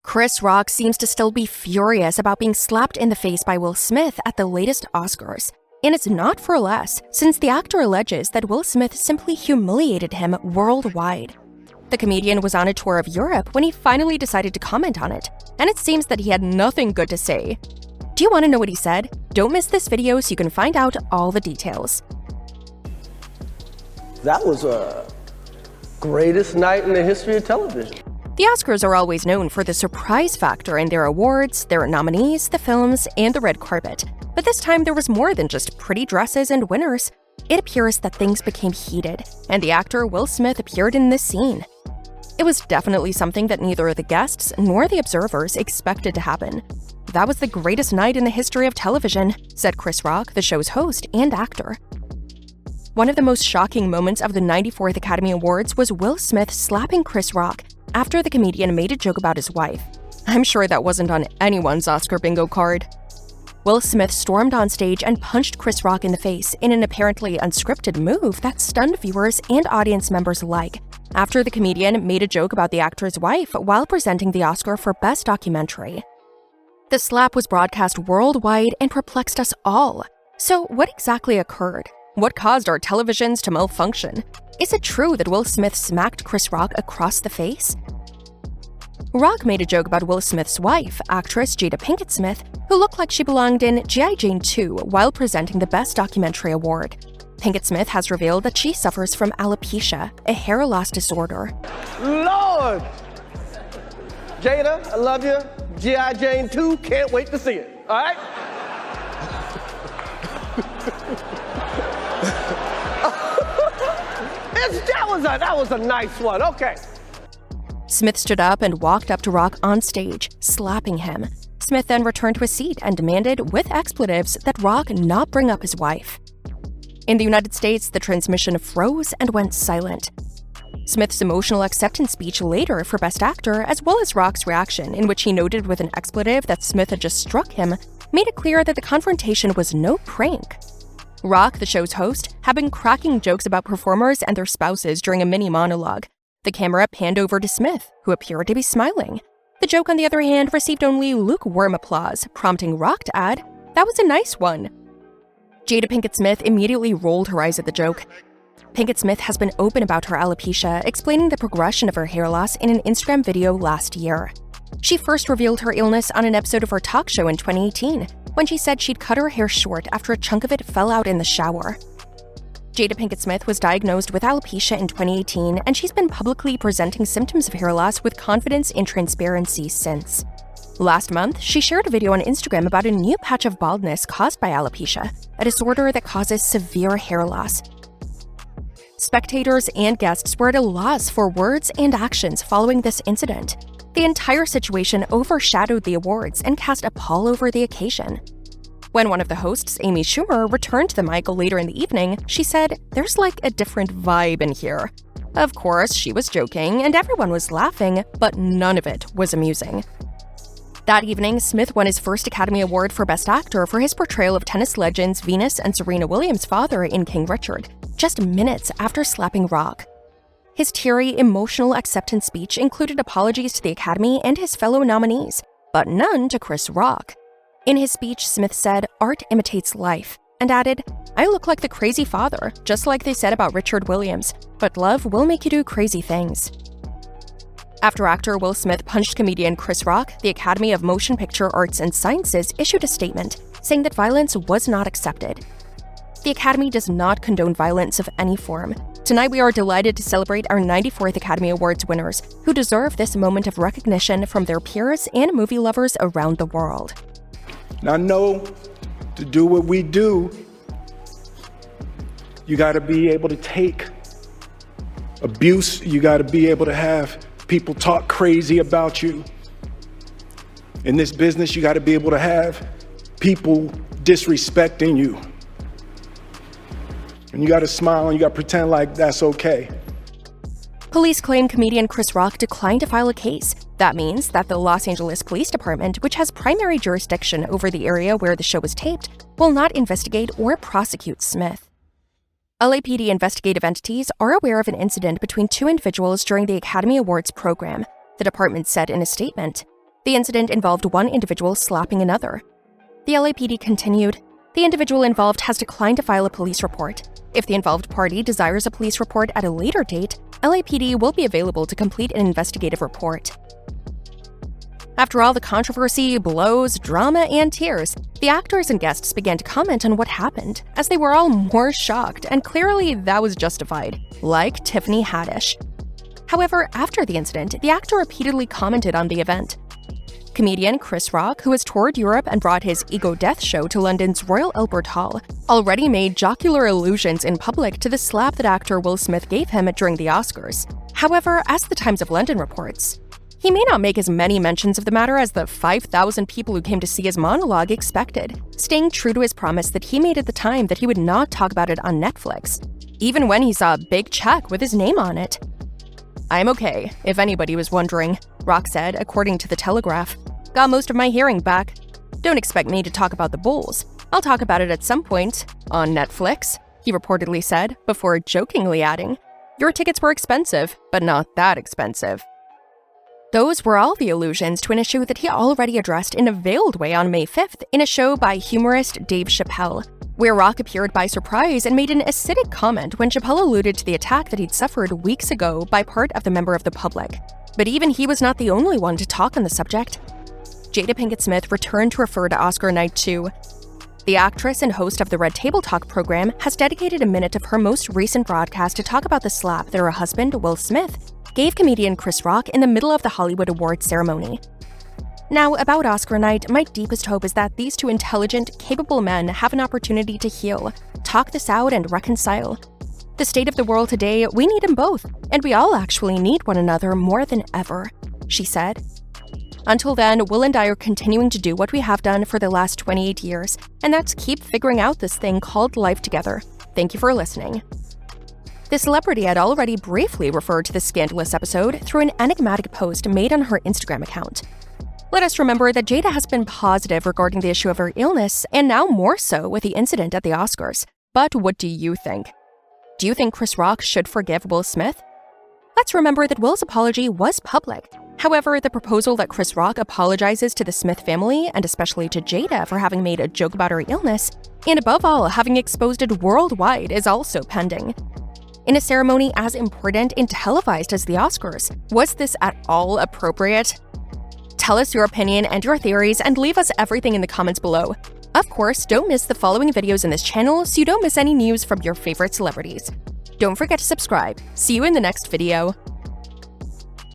Chris Rock seems to still be furious about being slapped in the face by Will Smith at the latest Oscars. And it's not for less, since the actor alleges that Will Smith simply humiliated him worldwide. The comedian was on a tour of Europe when he finally decided to comment on it, and it seems that he had nothing good to say. Do you want to know what he said? Don't miss this video so you can find out all the details. That was a greatest night in the history of television. The Oscars are always known for the surprise factor in their awards, their nominees, the films, and the red carpet. But this time there was more than just pretty dresses and winners. It appears that things became heated, and the actor Will Smith appeared in this scene. It was definitely something that neither the guests nor the observers expected to happen. That was the greatest night in the history of television, said Chris Rock, the show's host and actor. One of the most shocking moments of the 94th Academy Awards was Will Smith slapping Chris Rock after the comedian made a joke about his wife. I'm sure that wasn't on anyone's Oscar bingo card. Will Smith stormed on stage and punched Chris Rock in the face in an apparently unscripted move that stunned viewers and audience members alike, after the comedian made a joke about the actor's wife while presenting the Oscar for Best Documentary. The slap was broadcast worldwide and perplexed us all. So what exactly occurred? What caused our televisions to malfunction? Is it true that Will Smith smacked Chris Rock across the face? Rock made a joke about Will Smith's wife, actress Jada Pinkett Smith, who looked like she belonged in G.I. Jane 2 while presenting the Best Documentary Award. Pinkett Smith has revealed that she suffers from alopecia, a hair loss disorder. Lord! Jada, I love you. G.I. Jane 2, can't wait to see it. All right? That was a nice one. Okay. Smith stood up and walked up to Rock on stage, slapping him. Smith then returned to his seat and demanded, with expletives, that Rock not bring up his wife. In the United States, the transmission froze and went silent. Smith's emotional acceptance speech later for Best Actor, as well as Rock's reaction, in which he noted with an expletive that Smith had just struck him, made it clear that the confrontation was no prank. Rock, the show's host, had been cracking jokes about performers and their spouses during a mini monologue. The camera panned over to Smith, who appeared to be smiling. The joke, on the other hand, received only lukewarm applause, prompting Rock to add, "That was a nice one." Jada Pinkett Smith immediately rolled her eyes at the joke. Pinkett Smith has been open about her alopecia, explaining the progression of her hair loss in an Instagram video last year. She first revealed her illness on an episode of her talk show in 2018, when she said she'd cut her hair short after a chunk of it fell out in the shower. Jada Pinkett Smith was diagnosed with alopecia in 2018, and she's been publicly presenting symptoms of hair loss with confidence and transparency since. Last month, she shared a video on Instagram about a new patch of baldness caused by alopecia, a disorder that causes severe hair loss. Spectators and guests were at a loss for words and actions following this incident. The entire situation overshadowed the awards and cast a pall over the occasion. When one of the hosts, Amy Schumer, returned to the mic later in the evening, she said, "There's like a different vibe in here." Of course, she was joking, and everyone was laughing, but none of it was amusing. That evening, Smith won his first Academy Award for Best Actor for his portrayal of tennis legends Venus and Serena Williams' father in King Richard, just minutes after slapping Rock. His teary, emotional acceptance speech included apologies to the Academy and his fellow nominees, but none to Chris Rock. In his speech, Smith said, "Art imitates life," and added, "I look like the crazy father, just like they said about Richard Williams, but love will make you do crazy things." After actor Will Smith punched comedian Chris Rock, the Academy of Motion Picture Arts and Sciences issued a statement saying that violence was not accepted. The Academy does not condone violence of any form. Tonight we are delighted to celebrate our 94th Academy Awards winners, who deserve this moment of recognition from their peers and movie lovers around the world. Now, know, to do what we do, you gotta be able to take abuse, you gotta be able to have people talk crazy about you. In this business, you gotta be able to have people disrespecting you. And you gotta smile and you gotta pretend like that's okay. Police claim comedian Chris Rock declined to file a case. That means that the Los Angeles Police Department, which has primary jurisdiction over the area where the show was taped, will not investigate or prosecute Smith. LAPD investigative entities are aware of an incident between two individuals during the Academy Awards program, the department said in a statement. The incident involved one individual slapping another. The LAPD continued, "The individual involved has declined to file a police report. If the involved party desires a police report at a later date, LAPD will be available to complete an investigative report." After all the controversy, blows, drama, and tears, the actors and guests began to comment on what happened, as they were all more shocked, and clearly that was justified, like Tiffany Haddish. However, after the incident, the actor repeatedly commented on the event. Comedian Chris Rock, who has toured Europe and brought his Ego Death show to London's Royal Albert Hall, already made jocular allusions in public to the slap that actor Will Smith gave him during the Oscars. However, as the Times of London reports, he may not make as many mentions of the matter as the 5,000 people who came to see his monologue expected, staying true to his promise that he made at the time that he would not talk about it on Netflix, even when he saw a big check with his name on it. "I'm okay, if anybody was wondering," Rock said, according to The Telegraph. "Got most of my hearing back. Don't expect me to talk about the Bulls. I'll talk about it at some point. On Netflix," he reportedly said, before jokingly adding, "Your tickets were expensive, but not that expensive." Those were all the allusions to an issue that he already addressed in a veiled way on May 5th in a show by humorist Dave Chappelle, where Rock appeared by surprise and made an acidic comment when Chappelle alluded to the attack that he'd suffered weeks ago by part of the member of the public. But even he was not the only one to talk on the subject. Jada Pinkett Smith returned to refer to Oscar night too. The actress and host of the Red Table Talk program has dedicated a minute of her most recent broadcast to talk about the slap that her husband, Will Smith, gave comedian Chris Rock in the middle of the Hollywood Awards ceremony. Now, about Oscar night, my deepest hope is that these two intelligent, capable men have an opportunity to heal, talk this out, and reconcile. The state of the world today, we need them both, and we all actually need one another more than ever, she said. Until then, Will and I are continuing to do what we have done for the last 28 years, and that's keep figuring out this thing called life together. Thank you for listening. The celebrity had already briefly referred to the scandalous episode through an enigmatic post made on her Instagram account. Let us remember that Jada has been positive regarding the issue of her illness, and now more so with the incident at the Oscars. But what do you think? Do you think Chris Rock should forgive Will Smith? Let's remember that Will's apology was public. However, the proposal that Chris Rock apologizes to the Smith family, and especially to Jada for having made a joke about her illness, and above all, having exposed it worldwide, is also pending. In a ceremony as important and televised as the Oscars, was this at all appropriate? Tell us your opinion and your theories, and leave us everything in the comments below. Of course, don't miss the following videos in this channel so you don't miss any news from your favorite celebrities. Don't forget to subscribe. See you in the next video.